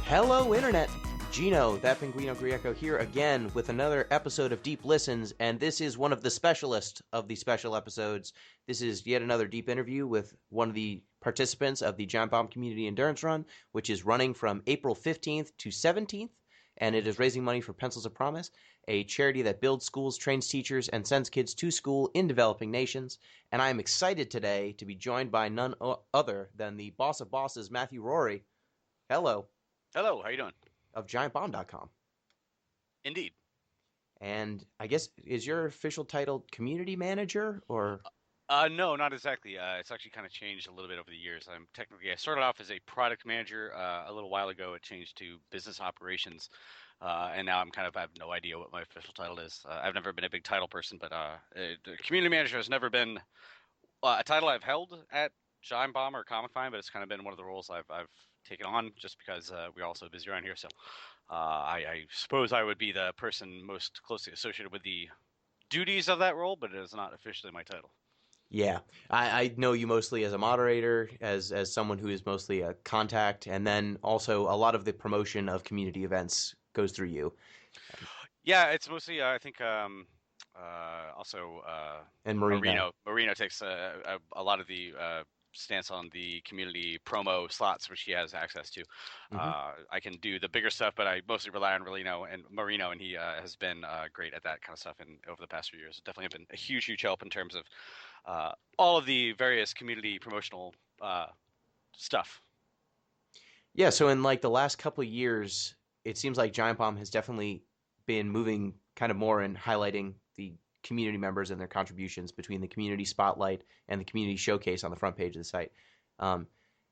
Hello, Internet! Gino, that Pinguino Grieco here again with another episode of Deep Listens, and this is one of the specialists of the special episodes. This is yet another deep interview with one of the participants of the Giantbomb Community Endurance Run, which is running from April 15th to 17th, and it is raising money for Pencils of Promise, a charity that builds schools, trains teachers, and sends kids to school in developing nations. And I am excited today to be joined by none other than the boss of bosses, Matthew Rorie. Hello. Hello, how you doing? Of Giantbomb.com. Indeed. And I guess, is your official title community manager or? No, not exactly. It's actually kind of changed a little bit over the years. I started off as a product manager a little while ago. It changed to business operations, and now I have no idea what my official title is. I've never been a big title person, but the community manager has never been a title I've held at Giant Bomb or Comic Con, but it's kind of been one of the roles I've taken on just because we're all so busy around here. So I suppose I would be the person most closely associated with the duties of that role, but it is not officially my title. Yeah, I know you mostly as a moderator, as someone who is mostly a contact, and then also a lot of the promotion of community events goes through you. Yeah, it's mostly I think also And Marina. Marino takes a lot of the stance on the community promo slots, which he has access to. Mm-hmm. I can do the bigger stuff, but I mostly rely on Marino, and he has been great at that kind of stuff. And over the past few years, it's definitely been a huge help in terms of all of the various community promotional stuff. Yeah, so in like the last couple of years, it seems like Giant Bomb has definitely been moving kind of more and highlighting the community members and their contributions between the community spotlight and the community showcase on the front page of the site.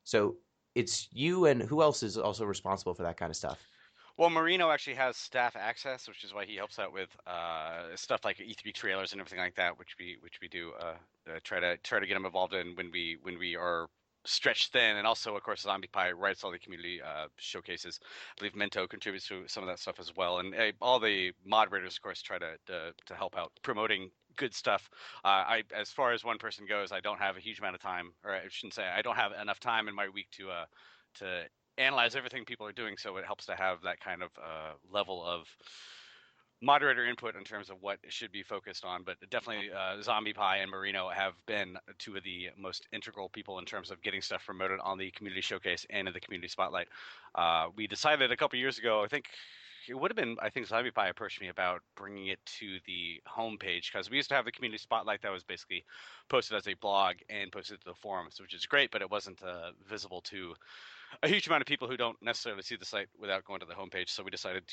So it's you, and who else is also responsible for that kind of stuff? Well, Marino actually has staff access, which is why he helps out with stuff like E3 trailers and everything like that, which we do try to get him involved in when we are stretched thin. And also, of course, Zombie Pie writes all the community showcases. I believe Mento contributes to some of that stuff as well, and all the moderators, of course, try to help out promoting good stuff. As far as one person goes, I don't have a huge amount of time, or I shouldn't say I don't have enough time in my week to analyze everything people are doing, so it helps to have that kind of level of moderator input in terms of what should be focused on. But definitely Zombie Pie and Marino have been two of the most integral people in terms of getting stuff promoted on the community showcase and in the community spotlight. We decided a couple years ago, I think Zombie Pie approached me about bringing it to the homepage, because we used to have the community spotlight that was basically posted as a blog and posted to the forums, which is great, but it wasn't visible to a huge amount of people who don't necessarily see the site without going to the homepage. So we decided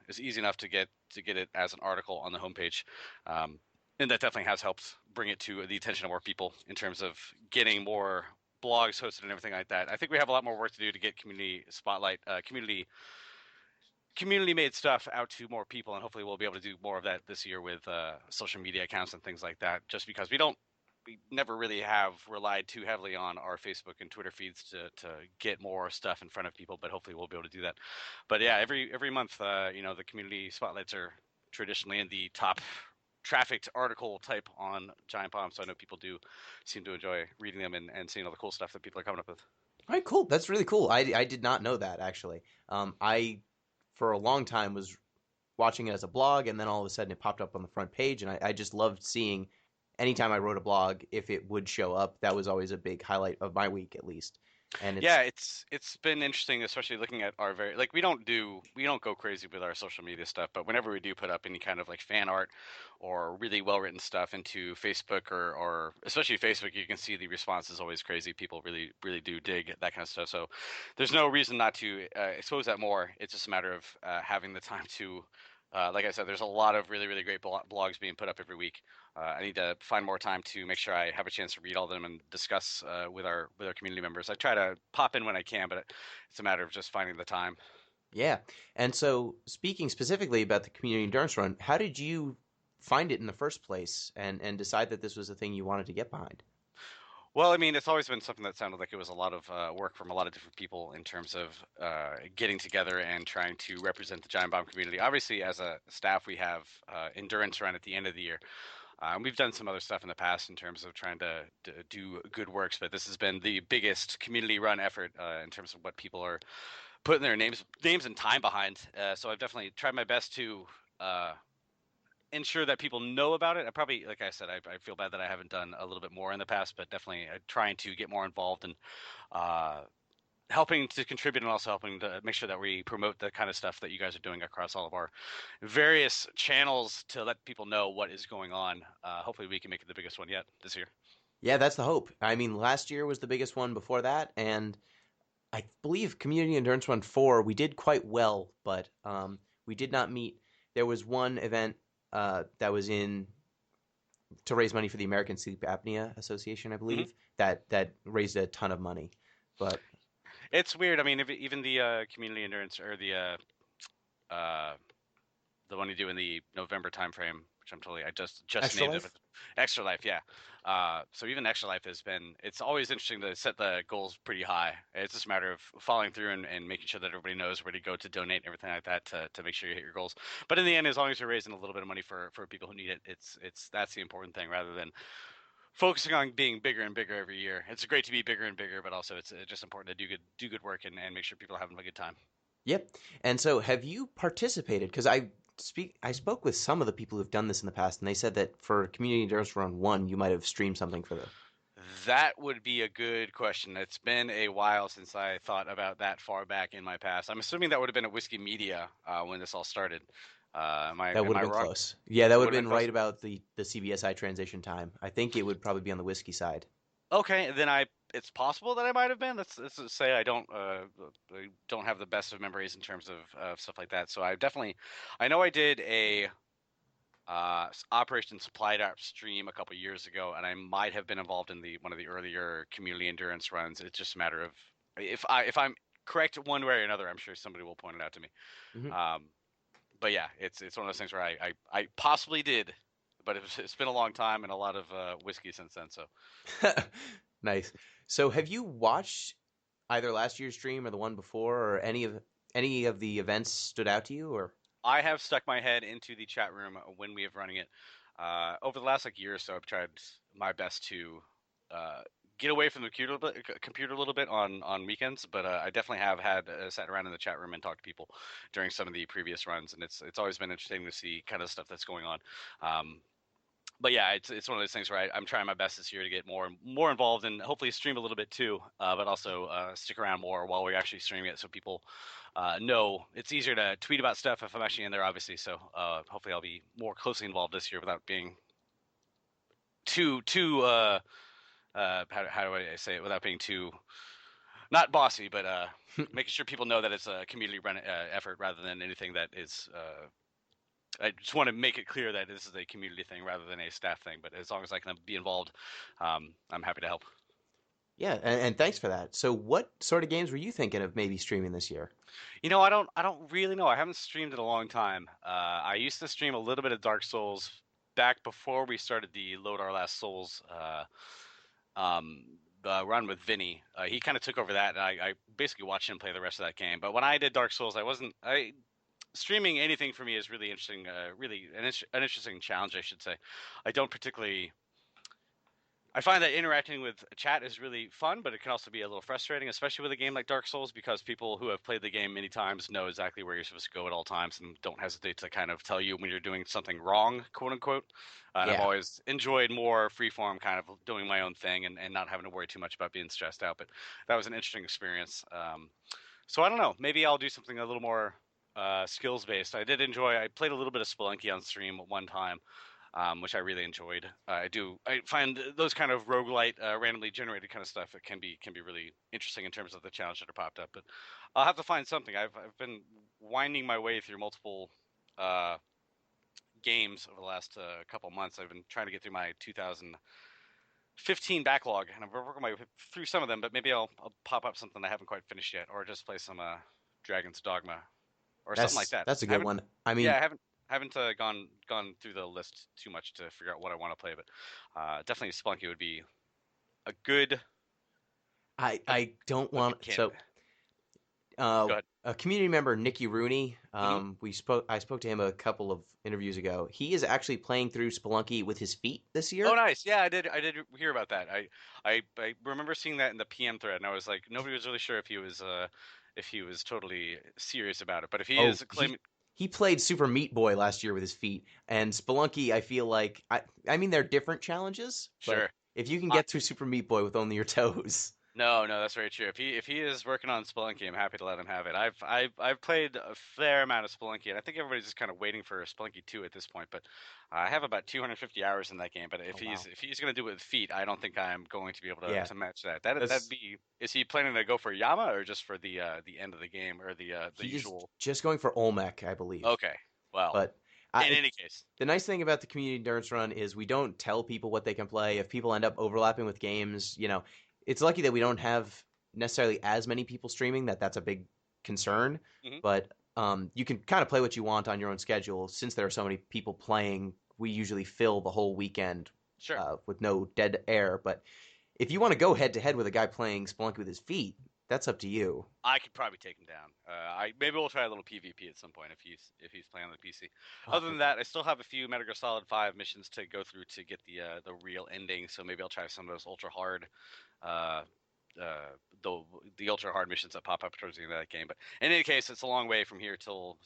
it's easy enough to get it as an article on the homepage. And that definitely has helped bring it to the attention of more people in terms of getting more blogs hosted and everything like that. I think we have a lot more work to do to get community spotlight, community made stuff out to more people, and hopefully we'll be able to do more of that this year with social media accounts and things like that, just because we never really have relied too heavily on our Facebook and Twitter feeds to get more stuff in front of people, but hopefully we'll be able to do that. But yeah, every month, the community spotlights are traditionally in the top trafficked article type on Giant Bomb, so I know people do seem to enjoy reading them and seeing all the cool stuff that people are coming up with. All right, cool. That's really cool. I did not know that, actually. I, for a long time, was watching it as a blog, and then all of a sudden it popped up on the front page, and I just loved seeing anytime I wrote a blog, if it would show up. That was always a big highlight of my week, at least. And it's been interesting, especially looking at our we don't go crazy with our social media stuff, but whenever we do put up any kind of like fan art or really well written stuff into Facebook or especially Facebook, you can see the response is always crazy. People really do dig that kind of stuff. So there's no reason not to expose that more. It's just a matter of having the time to. Like I said, there's a lot of really great blogs being put up every week. I need to find more time to make sure I have a chance to read all of them and discuss with our community members. I try to pop in when I can, but it's a matter of just finding the time. yeah. And so, speaking specifically about the community endurance run, how did you find it in the first place and decide that this was a thing you wanted to get behind? Well, I mean, it's always been something that sounded like it was a lot of work from a lot of different people in terms of getting together and trying to represent the Giant Bomb community. Obviously, as a staff, we have endurance run at the end of the year. We've done some other stuff in the past in terms of trying to do good works, but this has been the biggest community run effort in terms of what people are putting their names and time behind. So I've definitely tried my best to uh, ensure that people know about it. I probably, like I said, I feel bad that I haven't done a little bit more in the past, but definitely trying to get more involved and uh, helping to contribute and also helping to make sure that we promote the kind of stuff that you guys are doing across all of our various channels to let people know what is going on. Hopefully, we can make it the biggest one yet this year. Yeah, that's the hope. I mean, last year was the biggest one before that, and I believe Community Endurance Run 4, we did quite well, but we did not meet. There was one event that was in to raise money for the American Sleep Apnea Association, I Hmm. believe, that raised a ton of money. But It's weird. I mean, if, even the community endurance or uh, the one you do in the November timeframe, which I just Extra named it, Life? but Extra Life, yeah. So even Extra Life it's always interesting to set the goals pretty high. It's just a matter of following through and making sure that everybody knows where to go to donate and everything like that to make sure you hit your goals. But in the end, as long as you're raising a little bit of money for people who need it, it's that's the important thing rather than focusing on being bigger and bigger every year. It's great to be bigger and bigger, but also it's just important to do good work and make sure people are having a good time. Yep. And so, have you participated? Because I spoke with some of the people who've done this in the past, and they said that for Community Endurance Run 1, you might have streamed something for the. That would be a good question. It's been a while since I thought about that far back in my past. I'm assuming that would have been at Whiskey Media when this all started. That would Am have I been wrong? close. Yeah, that It would would have have been been right close. about the CBSI transition time. I think it would probably be on the whiskey side. Okay, then it's possible that I might have been. Let's just say I don't have the best of memories in terms of stuff like that. So I know I did a Operation Supply Drop stream a couple years ago, and I might have been involved in the one of the earlier community endurance runs. It's just a matter of if I'm correct one way or another, I'm sure somebody will point it out to me. Hmm. Um, but yeah, it's one of those things where I possibly did, but it's been a long time and a lot of whiskey since then. So Nice. So, have you watched either last year's stream or the one before, or any of the events stood out to you? Or I have stuck my head into the chat room when we have running it. Over the last like year or so, I've tried my best to uh, get away from the computer a little bit on weekends, but I definitely have had sat around in the chat room and talked to people during some of the previous runs, and it's always been interesting to see kind of stuff that's going on. Um, but yeah, it's one of those things where I'm trying my best this year to get more involved and hopefully stream a little bit too, but also stick around more while we're actually streaming it, so people know it's easier to tweet about stuff if I'm actually in there, obviously. So hopefully I'll be more closely involved this year without being too how do I say it without being too not bossy, but making sure people know that it's a community run effort rather than anything that is. I just want to make it clear that this is a community thing rather than a staff thing. But as long as I can be involved, I'm happy to help. yeah, and thanks for that. So, what sort of games were you thinking of maybe streaming this year? You know, I don't really know. I haven't streamed in a long time. I used to stream a little bit of Dark Souls back before we started the Load Our Last Souls um, run with Vinny. He kind of took over that, and I basically watched him play the rest of that game. But when I did Dark Souls, I wasn't. I streaming anything for me is really interesting. Really an interesting challenge, I should say. I don't particularly I find that interacting with chat is really fun, but it can also be a little frustrating, especially with a game like Dark Souls, because people who have played the game many times know exactly where you're supposed to go at all times and don't hesitate to kind of tell you when you're doing something wrong, quote unquote. And I've Yeah. always enjoyed more freeform kind of doing my own thing and not having to worry too much about being stressed out. But that was an interesting experience. So I don't know. Maybe I'll do something a little more skills based. I played a little bit of Spelunky on stream at one time, which I really enjoyed. I find those kind of roguelite, randomly generated kind of stuff. It can be really interesting in terms of the challenge that are popped up. But I'll have to find something. I've been winding my way through multiple uh, games over the last couple months. I've been trying to get through my 2015 backlog, and I'm working my way through some of them. But maybe I'll pop up something I haven't quite finished yet, or just play some Dragon's Dogma or something like that. That's a I good haven't one. I yeah, mean, I haven't gone through the list too much to figure out what I want to play, but definitely Spelunky would be a good I don't a good want candidate. Go ahead. A community member, Nicky Rooney. Hmm. I spoke to him a couple of interviews ago. He is actually playing through Spelunky with his feet this Oh, year. nice. Yeah, I did hear about that. I remember seeing that in the PM thread, and I was like, nobody was really sure if he was totally serious about it. But if he Oh, is claiming, he played Super Meat Boy last year with his feet, and Spelunky. I feel like I mean they're different challenges, but sure. if you can I, get through Super Meat Boy with only your toes, No, no, that's very true. If he is working on Spelunky, I'm happy to let him have it. I've played a fair amount of Spelunky, and I think everybody's just kind of waiting for Spelunky 2 at this point. But I have about 250 hours in that game. But oh wow, if he's going to do it with feet, I don't think I'm going to be able yeah, to match that. That'd that's be. Is he planning to go for Yama or just for the end of the game or the he is usual? just going for Olmec, I believe. Okay, well, But in I, any case, the nice thing about the community endurance run is we don't tell people what they can play. If people end up overlapping with games, it's lucky that we don't have necessarily as many people streaming that's a big concern. hmm, But you can kind of play what you want on your own schedule. Since there are so many people playing, we usually fill the whole weekend sure. with no dead air. But if you want to go head to head with a guy playing Spelunky with his feet, that's up to you. I could probably take him down. I maybe we'll try a little PvP at some point if he's playing on the PC. Oh, Other than that, I still have a few Metal Gear Solid 5 missions to go through to get the real ending. So maybe I'll try some of those ultra hard, uh, uh, the the ultra hard missions that pop up towards the end of that game. But in any case, it's a long way from here till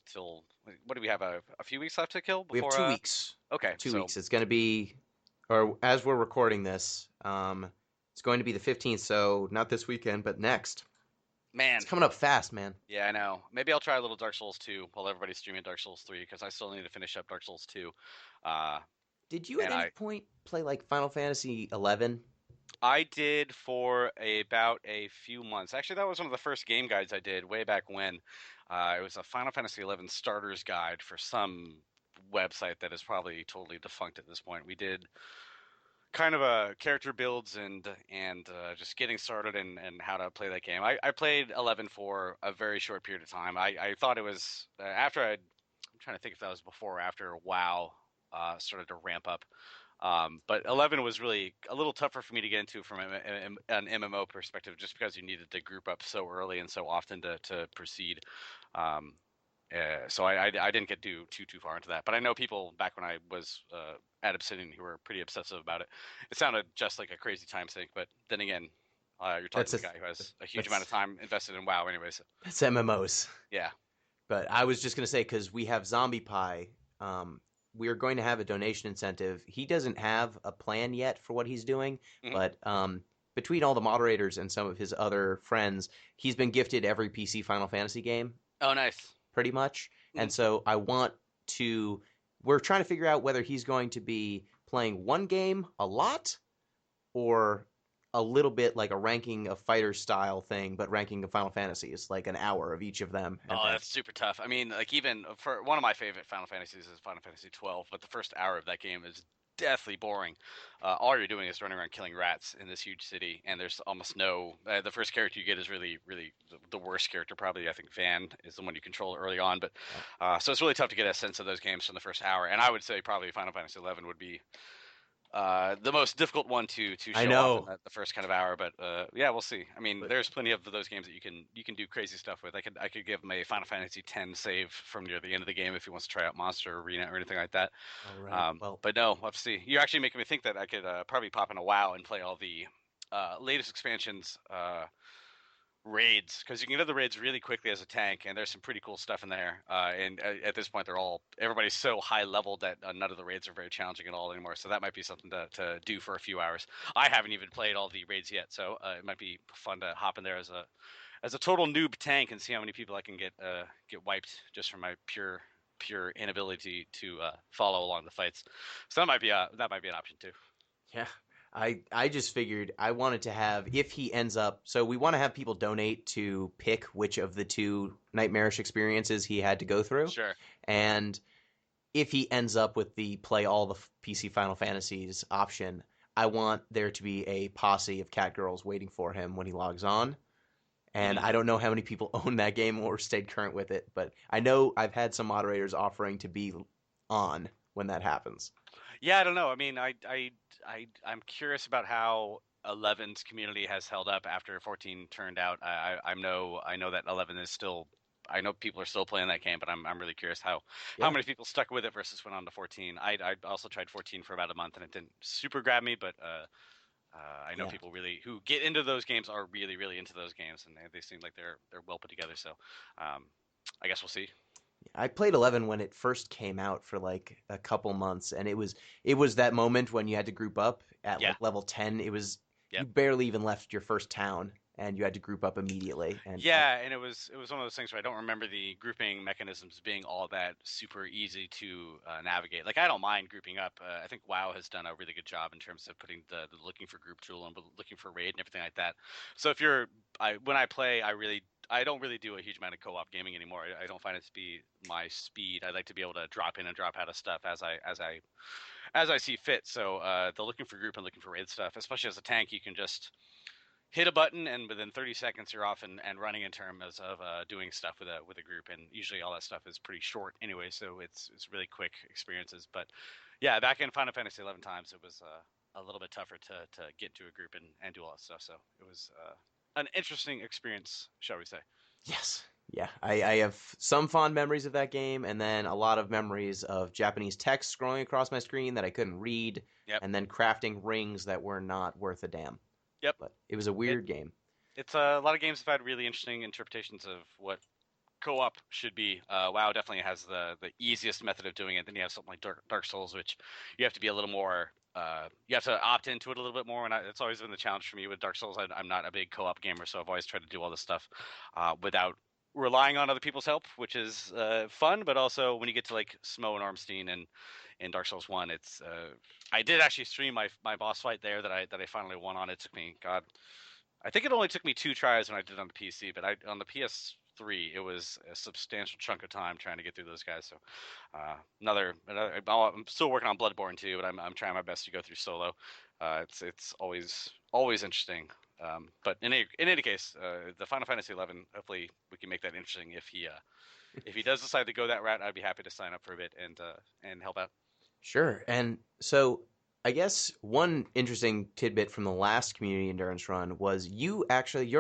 what do we have a few weeks left to kill we have before? 2 weeks. Okay, Two so weeks. It's going to be, or as we're recording this, it's going to be the 15th. So not this weekend, but next. It's man, coming up fast, man. yeah, I know. Maybe I'll try a little Dark Souls 2 while everybody's streaming Dark Souls 3 because I still need to finish up Dark Souls 2. Uh, Did you at and any point play like Final Fantasy 11? I did for about a few months. Actually, that was one of the first game guides I did way back when. It was a Final Fantasy 11 starters guide for some website that is probably totally defunct at this point. We did kind of a character builds and just getting started and how to play that game. I played 11 for a very short period of time. I thought it was after I'm trying to think if that was before or after WoW started to ramp up. But 11 was really a little tougher for me to get into from an MMO perspective, just because you needed to group up so early and so often to proceed. Um, so I didn't get too far into that, but I know people back when I was at Obsidian who were pretty obsessive about it. It sounded just like a crazy time sink, but then again, you're talking That's to a the guy who has a huge amount that's of time invested in WoW, anyway. So that's MMOs. yeah, But I was just gonna say because we have Zombie Pie, we are going to have a donation incentive. He doesn't have a plan yet for what he's doing, hmm, but between all the moderators and some of his other friends, he's been gifted every PC Final Fantasy game oh nice, pretty much. hmm. And so I want to. We're trying to figure out whether he's going to be playing one game a lot or a little bit like a ranking of fighter style thing, but ranking of Final Fantasy is like an hour of each of them, and Oh, then that's super tough. I mean, like even for one of my favorite Final Fantasies is Final Fantasy 12, but the first hour of that game is deathly boring. All you're doing is running around killing rats in this huge city, and there's almost no. The first character you get is really the worst character. Probably, I think Van is the one you control early on, but yeah. so it's really tough to get a sense of those games from the first hour. And I would say probably Final Fantasy 11 would be the most difficult one to I show off in know, the first kind of hour. But yeah, we'll see. I mean, but there's plenty of those games that you can do crazy stuff with. I could give him a Final Fantasy 10 save from near the end of the game if he wants to try out Monster Arena or anything like that. all right. Well, But no, let's see. You're actually making me think that I could probably pop in a WoW and play all the latest expansions. Raids, because you can get the raids really quickly as a tank, and there's some pretty cool stuff in there. And at this point, everybody's so high leveled that none of the raids are very challenging at all anymore. So that might be something to do for a few hours. I haven't even played all the raids yet, so it might be fun to hop in there as a total noob tank and see how many people I can get wiped just from my pure inability to follow along the fights. So that might be an option too. yeah. I just figured I wanted to have if he ends up so we want to have people donate to pick which of the two nightmarish experiences he had to go through. Sure. And if he ends up with the play all the PC Final Fantasies option, I want there to be a posse of cat girls waiting for him when he logs on. And Hmm. I don't know how many people own that game or stayed current with it, but I know I've had some moderators offering to be on when that happens. Yeah, I don't know. I mean, I'm curious about how. 11's community has held up after 14 turned out. I know that 11 is still. I know people are still playing that game, but I'm really curious how Yeah, many people stuck with it versus went on to 14. I also tried 14 for about a month and it didn't super grab me, but I know yeah. people really who get into those games are really into those games, and they seem like they're well put together. So um, I guess we'll see. I played 11 when it first came out for like a couple months, and it was that moment when you had to group up at Yeah. like level 10. It was you Yep. barely even left your first town, and you had to group up immediately. And Yeah, and it was one of those things where I don't remember the grouping mechanisms being all that super easy to navigate. Like I don't mind grouping up. I think WoW has done a really good job in terms of putting the looking for group tool and looking for raid and everything like that. So if you're, when I play, I don't really do a huge amount of co-op gaming anymore. I don't find it to be my speed. I like to be able to drop in and drop out of stuff as I see fit. So the looking for group and looking for raid stuff, especially as a tank, you can just hit a button and within 30 seconds you're off and running in terms of doing stuff with a group, and usually all that stuff is pretty short anyway, so it's really quick experiences. But yeah, back in Final Fantasy 11 times it was a little bit tougher to get into a group and do all that stuff, so it was an interesting experience, shall we say. yes, yeah, I have some fond memories of that game, and then a lot of memories of Japanese text scrolling across my screen that I couldn't read, Yep. and then crafting rings that were not worth a damn. Yep. But it was a it, weird game. it's a lot of games have had really interesting interpretations of what co-op should be. WoW definitely has the easiest method of doing it. Then you have something like Dark Souls, which you have to be a little more. You have to opt into it a little bit more, and it's always been the challenge for me with Dark Souls. I'm not a big co-op gamer, so I've always tried to do all this stuff without relying on other people's help, which is fun. But also, when you get to like Smo and Ormstein and in Dark Souls One, it's I did actually stream my boss fight there that I finally won on. It took me, God, I think it only took me 2 tries when I did it on the PC, but on the PS3 it was a substantial chunk of time trying to get through those guys. So I'm still working on Bloodborne too, but I'm trying my best to go through solo. It's always interesting. But in any case, the Final Fantasy 11. Hopefully, we can make that interesting. If he does decide to go that route, I'd be happy to sign up for a bit and help out. Sure. And so I guess one interesting tidbit from the last community endurance run was your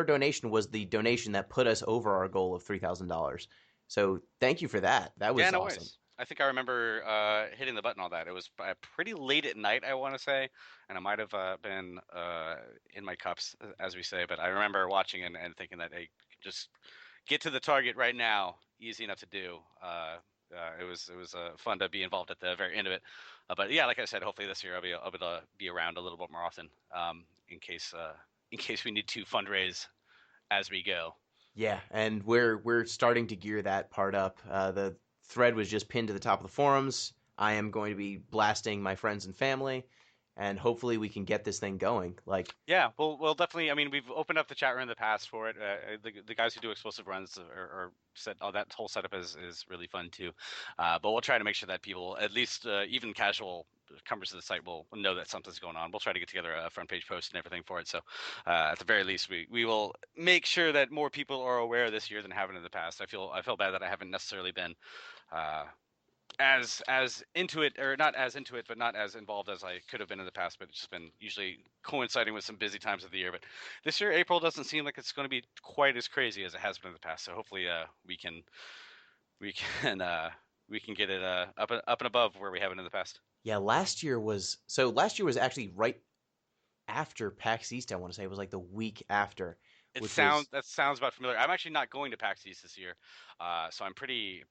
donation was the donation that put us over our goal of $3,000. So thank you for that. That Yeah, was no awesome. worries. I think I remember hitting the button on that. It was pretty late at night, I want to say, and I might have been in my cups, as we say. But I remember watching and thinking that, hey, just get to the target right now. Easy enough to do. It was fun to be involved at the very end of it. But yeah, like I said, hopefully this year I'll be able to be around a little bit more often, in case we need to fundraise as we go. Yeah, and we're starting to gear that part up. The thread was just pinned to the top of the forums. I am going to be blasting my friends and family, and hopefully we can get this thing going. Like, Yeah, we'll definitely. I mean, we've opened up the chat room in the past for it. The guys who do explosive runs are set. Oh, that whole setup is really fun too. But we'll try to make sure that people, at least even casual comers to the site, will know that something's going on. We'll try to get together a front page post and everything for it. So at the very least, we will make sure that more people are aware this year than haven't in the past. I feel bad that I haven't necessarily been. Uh, as into it, or not as into it, but not as involved as I could have been in the past. But it's just been usually coinciding with some busy times of the year. But this year, April doesn't seem like it's going to be quite as crazy as it has been in the past. So hopefully, we can we can get it up and above where we haven't in the past. yeah, last year was actually right after PAX East. I want to say it was like the week after, which was That sounds about familiar. I'm actually not going to PAX East this year, so I'm pretty.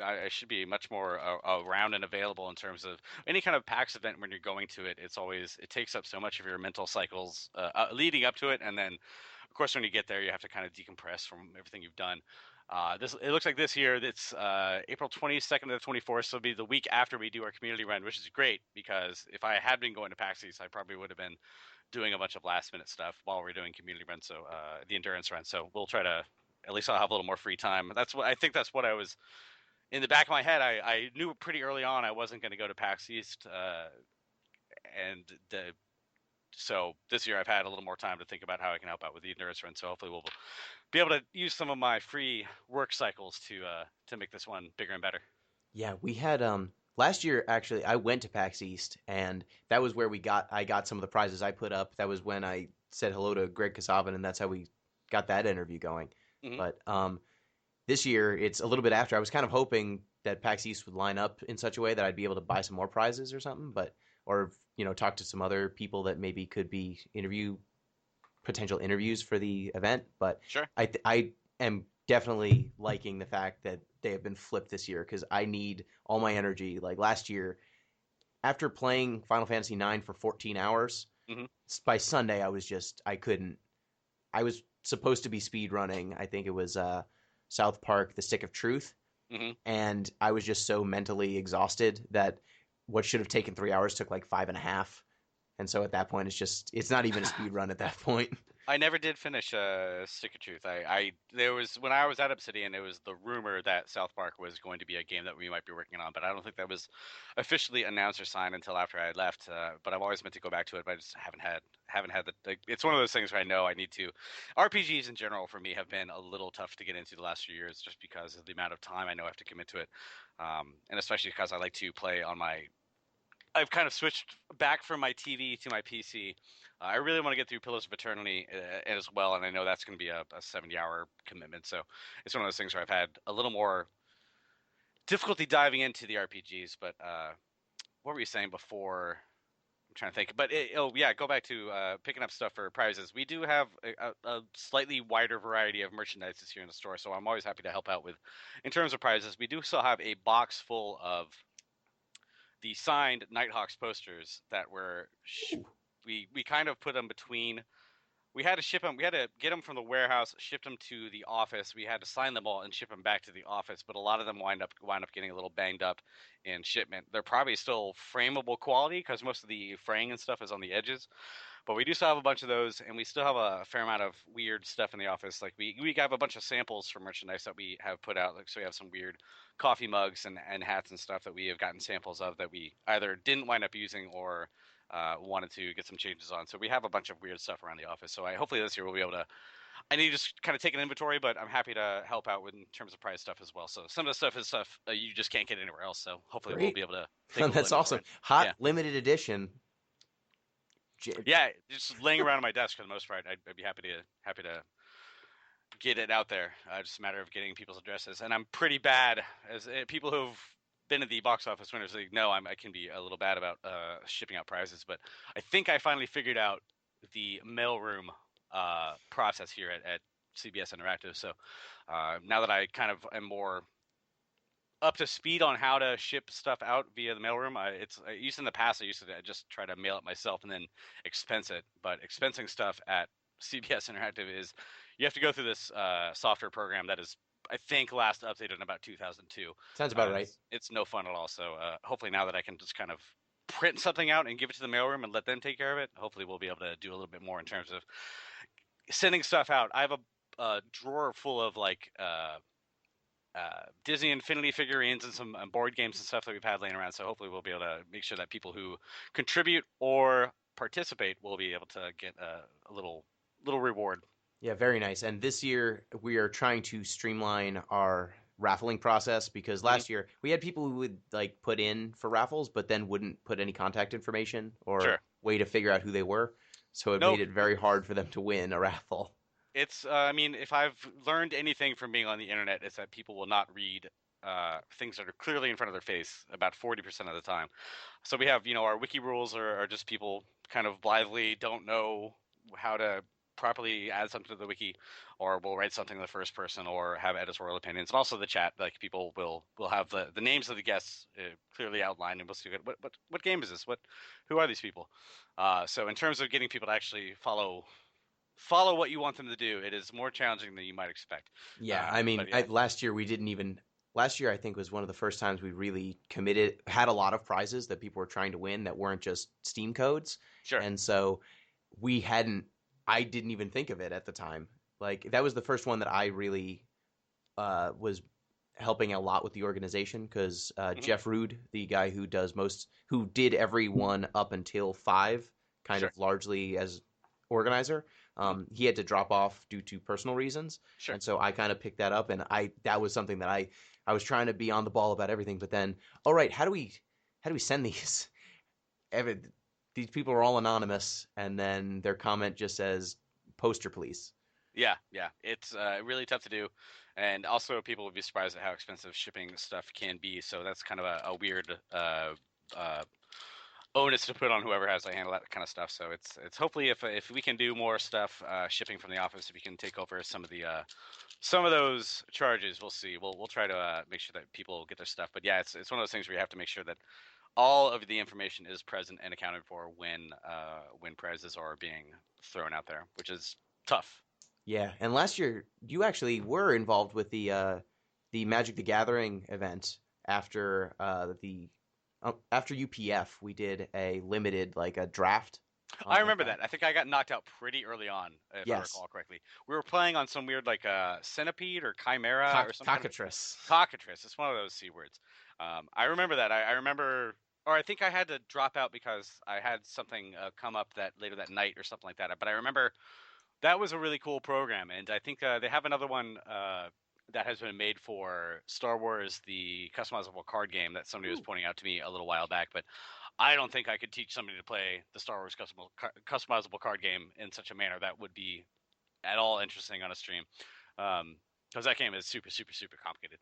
I should be much more around and available in terms of any kind of PAX event. When you're going to it, it takes up so much of your mental cycles leading up to it, and then of course when you get there, you have to kind of decompress from everything you've done. This it looks like this year it's April 22nd to the 24th, so it'll be the week after we do our community run, which is great because if I had been going to PAX East, I probably would have been doing a bunch of last minute stuff while we're doing community run. So the endurance run. So we'll try to, at least I'll have a little more free time. That's what I was in the back of my head. I knew pretty early on I wasn't going to go to PAX East, and so this year I've had a little more time to think about how I can help out with the endurance run. So hopefully we'll be able to use some of my free work cycles to make this one bigger and better. yeah, we had Last year, actually, I went to PAX East, and that was where I got some of the prizes I put up. That was when I said hello to Greg Kasavin, and that's how we got that interview going. Hmm. But this year, it's a little bit after. I was kind of hoping that PAX East would line up in such a way that I'd be able to buy some more prizes or something, or talk to some other people that maybe could be potential interviews for the event. But Sure. I am definitely liking the fact that they have been flipped this year because I need all my energy. Like last year, after playing Final Fantasy IX for 14 hours, Hmm. by Sunday I couldn't. I was supposed to be speed running. I think it was South Park: The Stick of Truth, Hmm. and I was just so mentally exhausted that what should have taken 3 hours took like 5.5. And so at that point, it's not even a speed run at that point. I never did finish Stick of Truth. There was when I was at Obsidian, it was the rumor that South Park was going to be a game that we might be working on, but I don't think that was officially announced or signed until after I had left. But I've always meant to go back to it, but I just haven't had the. Like, it's one of those things where I know I need to. RPGs in general for me have been a little tough to get into the last few years, just because of the amount of time I know I have to commit to it, and especially because I like to play on my. I've kind of switched back from my TV to my PC. I really want to get through Pillars of Eternity as well, and I know that's going to be a 70-hour commitment. So it's one of those things where I've had a little more difficulty diving into the RPGs. But what were you saying before? I'm trying to think. But oh yeah, go back to picking up stuff for prizes. We do have a slightly wider variety of merchandise here in the store, so I'm always happy to help out with. In terms of prizes, we do still have a box full of the signed Nighthawks posters that were we kind of put them between. We had to ship them. We had to get them from the warehouse, ship them to the office. We had to sign them all and ship them back to the office. But a lot of them wind up getting a little banged up in shipment. They're probably still frameable quality because most of the fraying and stuff is on the edges. But we do still have a bunch of those, and we still have a fair amount of weird stuff in the office. Like we have a bunch of samples for merchandise that we have put out. Like so, we have some weird coffee mugs and hats and stuff that we have gotten samples of that we either didn't wind up using or wanted to get some changes on. So we have a bunch of weird stuff around the office. So hopefully this year we'll be able to. I need to just kind of take an inventory, but I'm happy to help out with in terms of prize stuff as well. So some of the stuff is stuff you just can't get anywhere else. So hopefully we'll Great. be able to take a little That's awesome. inventory. Hot Yeah. limited edition. Yeah, just laying around on my desk for the most part. I'd be happy to get it out there. Just a matter of getting people's addresses, and I'm pretty bad as people who've been at the box office winners league know I can be a little bad about shipping out prizes, but I think I finally figured out the mailroom process here at CBS Interactive. So now that I kind of am more up to speed on how to ship stuff out via the mailroom. I used in the past. I used to just try to mail it myself and then expense it. But expensing stuff at CBS Interactive is you have to go through this software program that is I think last updated in about 2002. Sounds about right. It's no fun at all. So hopefully now that I can just kind of print something out and give it to the mailroom and let them take care of it, hopefully we'll be able to do a little bit more in terms of sending stuff out. I have a drawer full of like Disney Infinity figurines and some board games and stuff that we've had laying around. So hopefully we'll be able to make sure that people who contribute or participate will be able to get a little reward. Yeah, very nice. And this year we are trying to streamline our raffling process because last year we had people who would like put in for raffles but then wouldn't put any contact information or Sure. way to figure out who they were. So it Nope. made it very hard for them to win a raffle. It's I mean, if I've learned anything from being on the internet, it's that people will not read things that are clearly in front of their face about 40% of the time. So we have, our wiki rules are just people kind of blithely don't know how to properly add something to the wiki, or will write something in the first person, or have editorial opinions. And also the chat, like people will have the names of the guests clearly outlined, and we'll see what game is this? Who are these people? So in terms of getting people to actually follow what you want them to do, it is more challenging than you might expect. Yeah, I mean, But yeah. last year we didn't even. Last year I think was one of the first times we really committed, had a lot of prizes that people were trying to win that weren't just Steam codes, Sure. and so we hadn't. I didn't even think of it at the time. Like that was the first one that I really was helping a lot with the organization because Jeff Rude, the guy who who did every one up until 5, kind Sure. of largely as organizer. He had to drop off due to personal reasons, Sure. and so I kind of picked that up, and that was something that I was trying to be on the ball about everything, but then, all right, how do we how do we send these? Every, these people are all anonymous, and then their comment just says poster police. Yeah, yeah, it's really tough to do, and also people would be surprised at how expensive shipping stuff can be. So that's kind of a weird uh, onus to put on whoever has to handle that kind of stuff. So it's hopefully if we can do more stuff shipping from the office, if we can take over some of those charges, we'll see. We'll try to make sure that people get their stuff. But yeah, it's one of those things where you have to make sure that all of the information is present and accounted for when prizes are being thrown out there, which is tough. Yeah, and last year you actually were involved with the Magic the Gathering event after the after UPF. We did a limited like a draft on I like remember that. that. I think I got knocked out pretty early on, if I Yes, recall correctly. We were playing on some weird like centipede or chimera or some kind of cockatrice. cockatrice. It's one of those c words. I remember that. I remember, or I think I had to drop out because I had something come up that later that night or something like that. But I remember that was a really cool program, and I think they have another one that has been made for Star Wars, the customizable card game that somebody was Ooh. pointing out to me a little while back. But I don't think I could teach somebody to play the Star Wars customizable card game in such a manner that would be at all interesting on a stream, because that game is super, super, super complicated.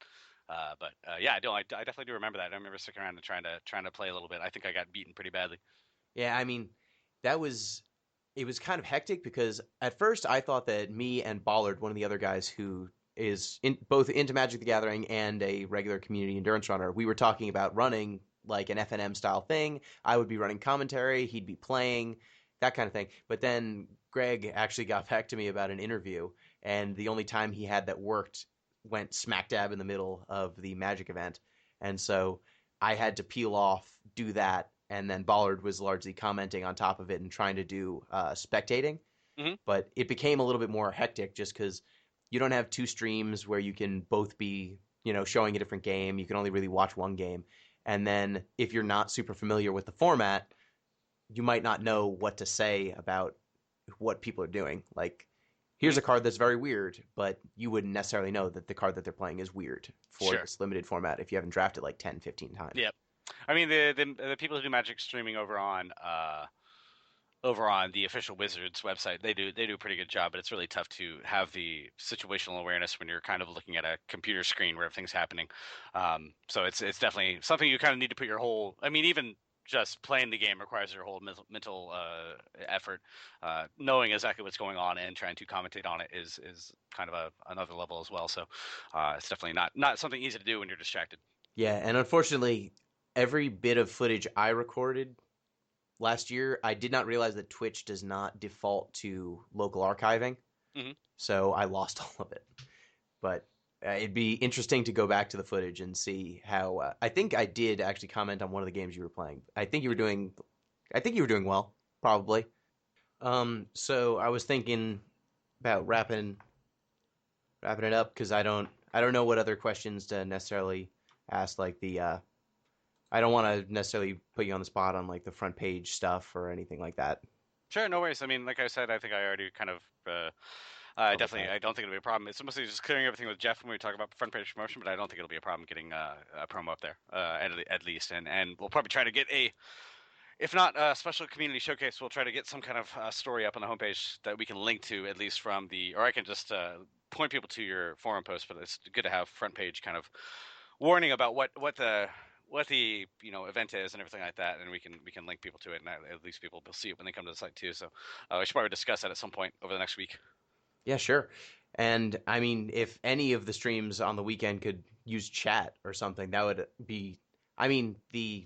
But yeah, I definitely do remember that. I remember sticking around and trying to play a little bit. I think I got beaten pretty badly. Yeah, I mean, that was it was kind of hectic because at first I thought that me and Ballard, one of the other guys who is both into Magic the Gathering and a regular community endurance runner, we were talking about running like an FNM style thing. I would be running commentary, he'd be playing, that kind of thing. But then Greg actually got back to me about an interview, and the only time he had that worked went smack dab in the middle of the Magic event. And so I had to peel off, do that, and then Ballard was largely commenting on top of it and trying to do spectating. Hmm. But it became a little bit more hectic just because you don't have two streams where you can both be, showing a different game. You can only really watch one game. And then if you're not super familiar with the format, you might not know what to say about what people are doing. Like, here's Hmm. a card that's very weird, but you wouldn't necessarily know that the card that they're playing is weird for Sure. this limited format if you haven't drafted like 10, 15 times. Yep. I mean the people who do Magic streaming over on the official Wizards website, they do a pretty good job, but it's really tough to have the situational awareness when you're kind of looking at a computer screen where everything's happening. So it's definitely something you kind of need to put your whole. I mean, even just playing the game requires your whole mental effort. Knowing exactly what's going on and trying to commentate on it is kind of another level as well. So it's definitely not something easy to do when you're distracted. Yeah, and unfortunately, every bit of footage I recorded last year, I did not realize that Twitch does not default to local archiving, Hmm. so I lost all of it. But it'd be interesting to go back to the footage and see how. I think I did actually comment on one of the games you were playing. I think you were doing. I think you were doing well, probably. So I was thinking about wrapping it up because I don't know what other questions to necessarily ask. Like I don't want to necessarily put you on the spot on like the front page stuff or anything like that. Sure, no worries. I mean, like I said, I think I already kind of Covered definitely, that. I don't think it'll be a problem. It's mostly just clearing everything with Jeff when we talk about front page promotion, but I don't think it'll be a problem getting a promo up there at least. And we'll probably try to get if not a special community showcase, we'll try to get some kind of story up on the homepage that we can link to at least from or I can just point people to your forum post. But it's good to have front page kind of warning about what the event is and everything like that, and we can link people to it, and at least people will see it when they come to the site too. So we should probably discuss that at some point over the next week. Yeah, sure. And I mean, if any of the streams on the weekend could use chat or something, that would be. I mean, the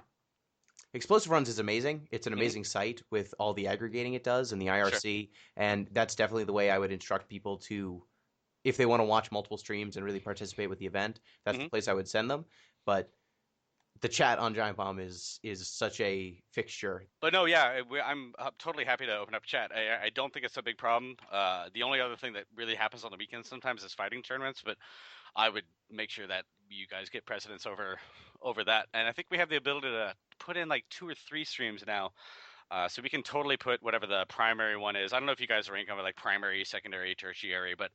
Explosive Runs is amazing. It's an Hmm. amazing site with all the aggregating it does and the Sure. IRC, and that's definitely the way I would instruct people to, if they want to watch multiple streams and really participate with the event, that's the Hmm. place I would send them. But the chat on Giantbomb is such a fixture. But no, yeah, I'm totally happy to open up chat. I don't think it's a big problem. The only other thing that really happens on the weekends sometimes is fighting tournaments, but I would make sure that you guys get precedence over that. And I think we have the ability to put in like 2 or 3 streams now. So we can totally put whatever the primary one is. I don't know if you guys rank them like primary, secondary, tertiary, but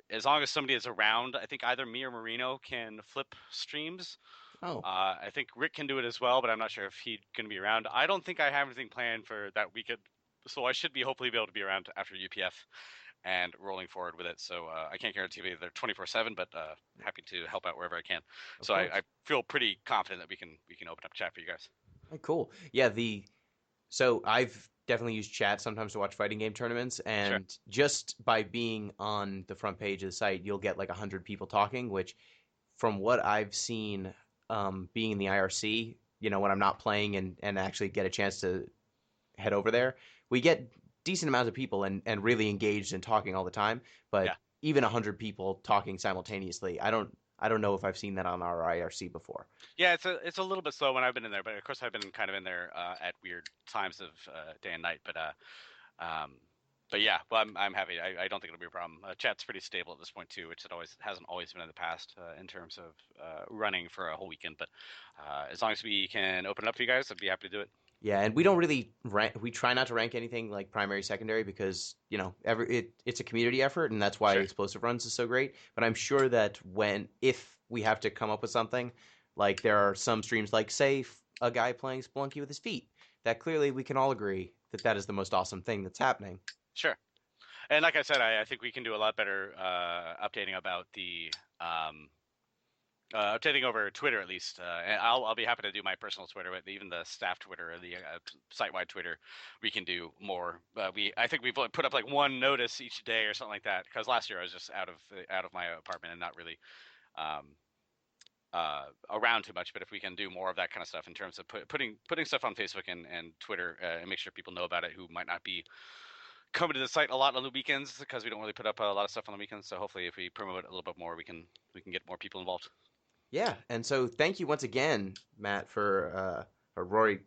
as long as somebody is around, I think either me or Marino can flip streams. Oh, I think Rick can do it as well, but I'm not sure if he's going to be around. I don't think I have anything planned for that weekend, so I should be hopefully be able to be around after UPF and rolling forward with it. So I can't guarantee they're 24/7, but happy to help out wherever I can. of So I course. feel pretty confident that we can open up chat for you guys. Cool. Yeah, so I've definitely used chat sometimes to watch fighting game tournaments, Sure. and just by being on the front page of the site, you'll get like 100 people talking, which from what I've seen, being in the IRC, when I'm not playing and actually get a chance to head over there, we get decent amounts of people and really engaged and talking all the time. But Yeah. even 100 people talking simultaneously, I don't know if I've seen that on our IRC before. Yeah, it's a little bit slow when I've been in there, but of course I've been kind of in there at weird times of day and night. Um, but yeah, well, I'm happy. I don't think it'll be a problem. Chat's pretty stable at this point too, which it always hasn't always been in the past in terms of running for a whole weekend. But as long as we can open it up for you guys, I'd be happy to do it. Yeah, and we don't really rank. We try not to rank anything like primary, secondary because it's a community effort, and that's why Sure. Explosive Runs is so great. But I'm sure that if we have to come up with something, like there are some streams, like say a guy playing Spelunky with his feet, that clearly we can all agree that that is the most awesome thing that's happening. Sure. And like I said, I think we can do a lot better updating about the updating over Twitter at least. And I'll be happy to do my personal Twitter, but even the staff Twitter or the site-wide Twitter, we can do more. I think we've put up like one notice each day or something like that because last year I was just out of my apartment and not really um, around too much. But if we can do more of that kind of stuff in terms of putting stuff on Facebook and Twitter and make sure people know about it who might not be coming to the site a lot on the weekends because we don't really put up a lot of stuff on the weekends. So hopefully, if we promote it a little bit more, we can get more people involved. Yeah, and so thank you once again, Matt, for Rory.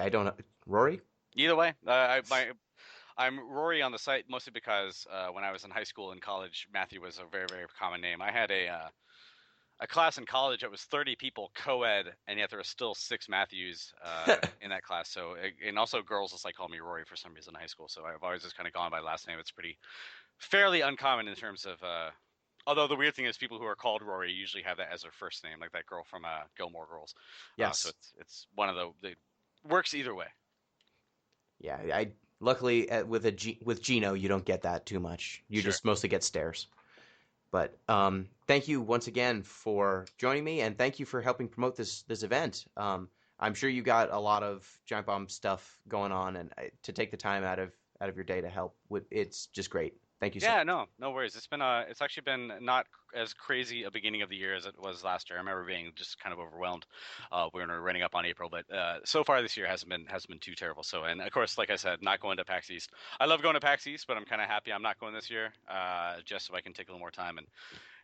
I don't know Rory. Either way, I'm Rory on the site mostly because when I was in high school and college, Matthew was a very very common name. I had a class in college that was 30 people co-ed, and yet there were still six Matthews in that class. So and also girls just like call me Rory for some reason in high school. So I've always just kind of gone by last name. It's pretty fairly uncommon in terms of. Although the weird thing is, people who are called Rory usually have that as their first name, like that girl from Gilmore Girls. So Yes. it's one of the works either way. Yeah, I luckily with Gino you don't get that too much. You Sure. just mostly get stares. But thank you once again for joining me, and thank you for helping promote this event. I'm sure you got a lot of Giantbomb stuff going on, and to take the time out of your day to help with it's just great. Thank you so Yeah, much. no worries. It's actually been not as crazy a beginning of the year as it was last year. I remember being just kind of overwhelmed when we were running up on April, but so far this year hasn't been too terrible. So, and of course, like I said, not going to PAX East. I love going to PAX East, but I'm kind of happy I'm not going this year, just so I can take a little more time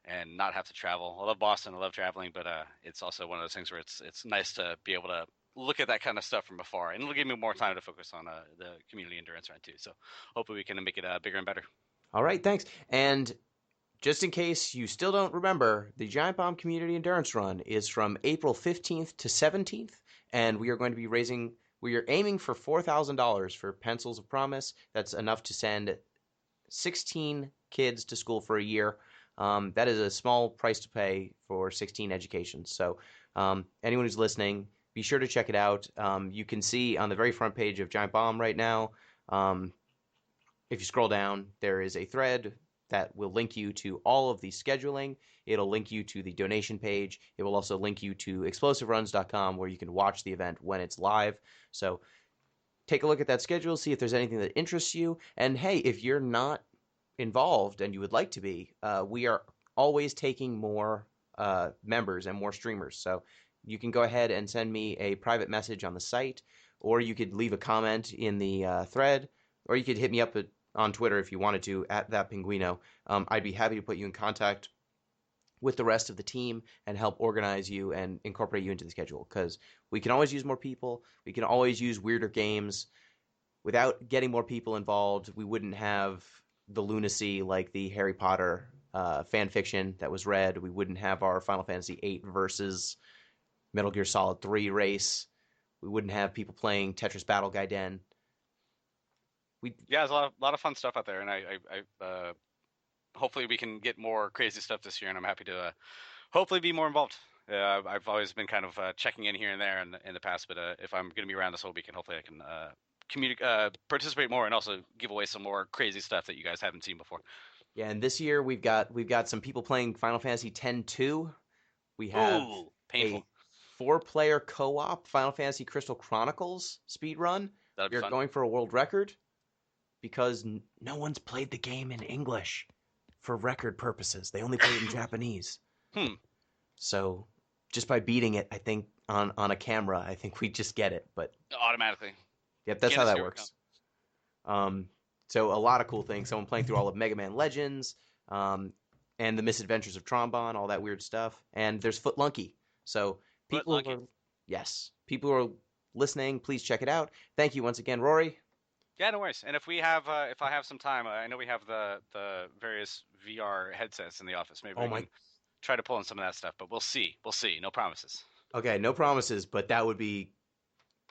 and not have to travel. I love Boston. I love traveling, but it's also one of those things where it's nice to be able to look at that kind of stuff from afar, and it'll give me more time to focus on the community endurance run too. So hopefully we can make it bigger and better. All right, thanks. And just in case you still don't remember, the Giantbomb Community Endurance Run is from April 15th to 17th, and we are going to be we are aiming for $4,000 for Pencils of Promise. That's enough to send 16 kids to school for a year. That is a small price to pay for 16 educations. So, anyone who's listening, be sure to check it out. You can see on the very front page of Giant Bomb right now, um, if you scroll down, there is a thread that will link you to all of the scheduling. It'll link you to the donation page. It will also link you to explosiveruns.com where you can watch the event when it's live. So take a look at that schedule, see if there's anything that interests you. And hey, if you're not involved and you would like to be, we are always taking more members and more streamers. So you can go ahead and send me a private message on the site, or you could leave a comment in the thread, or you could hit me up on Twitter if you wanted to at that Pinguino. I'd be happy to put you in contact with the rest of the team and help organize you and incorporate you into the schedule because we can always use more people. We can always use weirder games. Without getting more people involved, we wouldn't have the lunacy like the Harry Potter fan fiction that was read. We wouldn't have our Final Fantasy VIII versus Metal Gear Solid 3 race. We wouldn't have people playing Tetris Battle Gaiden. We Yeah, there's a lot of fun stuff out there, and hopefully we can get more crazy stuff this year, and I'm happy to hopefully be more involved. I've always been kind of checking in here and there in the past, but if I'm going to be around this whole weekend, hopefully I can participate more and also give away some more crazy stuff that you guys haven't seen before. Yeah, and this year we've got some people playing Final Fantasy X-2. We have Ooh, a painful. 4-player co-op Final Fantasy Crystal Chronicles speed run. That'll be We are fun. going for a world record because no one's played the game in English for record purposes. They only played it in Japanese. Hmm. So just by beating it, I think on a camera, I think we just get it. But Automatically. yep, that's how Guinness, that here we come. works. So a lot of cool things. Someone playing through all of Mega Man Legends, and the Misadventures of Trombon, all that weird stuff. And there's Footlunky. So Foot people Lunky. are, yes, people who are listening, please check it out. Thank you once again, Rorie. Yeah, no worries. And if I have some time, I know we have the various VR headsets in the office. Maybe Oh we my. can try to pull in some of that stuff, but we'll see. We'll see. No promises. Okay, no promises, but that would be,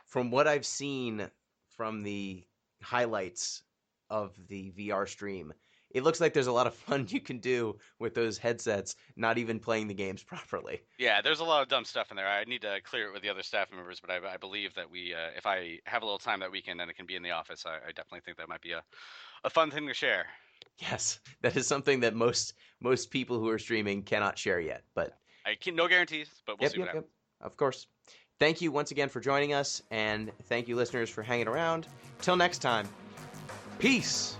from what I've seen from the highlights of the VR stream, it looks like there's a lot of fun you can do with those headsets, not even playing the games properly. Yeah, there's a lot of dumb stuff in there. I need to clear it with the other staff members, but I believe that if I have a little time that weekend and it can be in the office, I definitely think that might be a fun thing to share. Yes, that is something that most people who are streaming cannot share yet. But No guarantees, but we'll yep, see what yep, yep. happens. Of course. Thank you once again for joining us, and thank you, listeners, for hanging around. Till next time, peace.